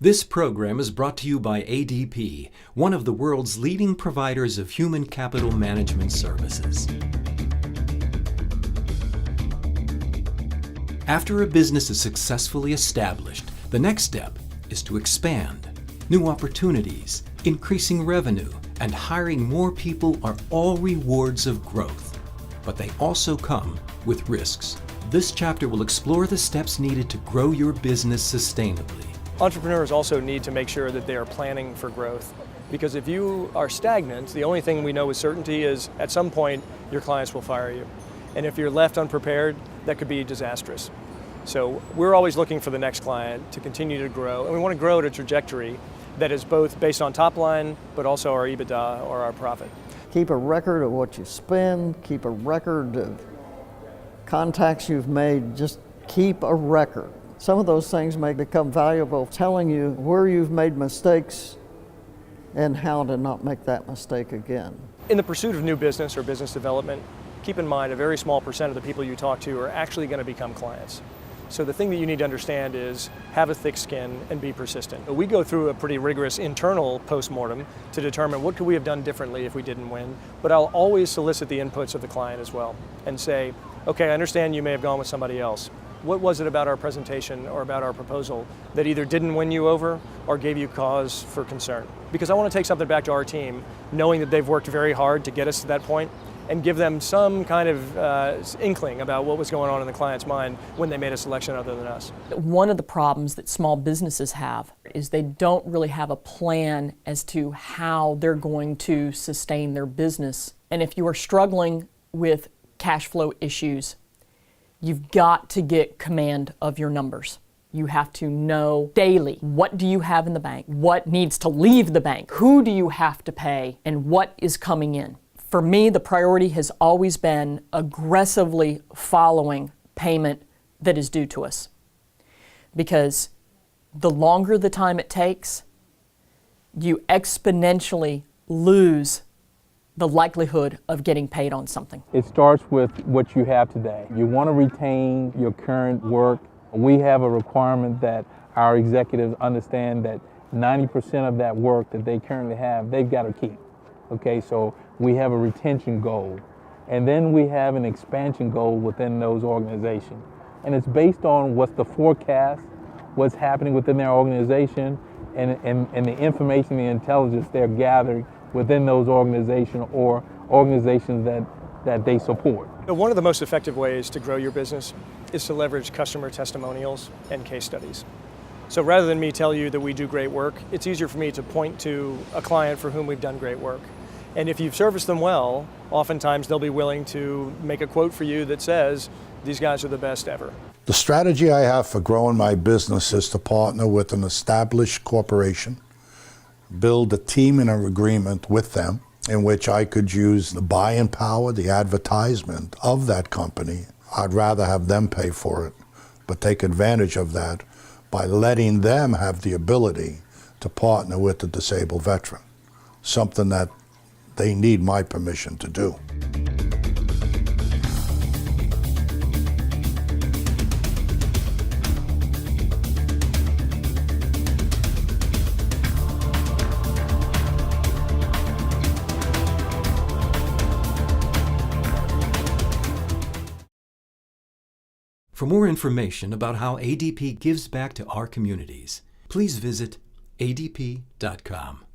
This program is brought to you by ADP, one of the world's leading providers of human capital management services. After a business is successfully established, the next step is to expand. New opportunities, increasing revenue, and hiring more people are all rewards of growth. But they also come with risks. This chapter will explore the steps needed to grow your business sustainably. Entrepreneurs also need to make sure that they are planning for growth, because if you are stagnant, the only thing we know with certainty is at some point your clients will fire you. And if you're left unprepared, that could be disastrous. So we're always looking for the next client to continue to grow, and we want to grow at a trajectory that is both based on top line, but also our EBITDA or our profit. Keep a record of what you spend, keep a record of contacts you've made, just keep a record. Some of those things may become valuable, telling you where you've made mistakes and how to not make that mistake again. In the pursuit of new business or business development, keep in mind a very small percent of the people you talk to are actually going to become clients. So the thing that you need to understand is have a thick skin and be persistent. We go through a pretty rigorous internal postmortem to determine what could we have done differently if we didn't win, but I'll always solicit the inputs of the client as well and say, okay, I understand you may have gone with somebody else. What was it about our presentation or about our proposal that either didn't win you over or gave you cause for concern? Because I want to take something back to our team, knowing that they've worked very hard to get us to that point, and give them some kind of inkling about what was going on in the client's mind when they made a selection other than us. One of the problems that small businesses have is they don't really have a plan as to how they're going to sustain their business. And if you are struggling with cash flow issues, you've got to get command of your numbers. You have to know daily, what do you have in the bank? What needs to leave the bank? Who do you have to pay? And what is coming in? For me, the priority has always been aggressively following payment that is due to us. Because the longer the time it takes, you exponentially lose the likelihood of getting paid on something. It starts with what you have today. You want to retain your current work. We have a requirement that our executives understand that 90% of that work that they currently have, they've got to keep. Okay, so we have a retention goal. And then we have an expansion goal within those organizations. And it's based on what's the forecast, what's happening within their organization, and the information, the intelligence they're gathering within those organizations or organizations that they support. One of the most effective ways to grow your business is to leverage customer testimonials and case studies. So rather than me tell you that we do great work, it's easier for me to point to a client for whom we've done great work. And if you've serviced them well, oftentimes they'll be willing to make a quote for you that says, these guys are the best ever. The strategy I have for growing my business is to partner with an established corporation, build a team in an agreement with them in which I could use the buying power, the advertisement of that company. I'd rather have them pay for it, but take advantage of that by letting them have the ability to partner with the disabled veteran, something that they need my permission to do. For more information about how ADP gives back to our communities, please visit adp.com.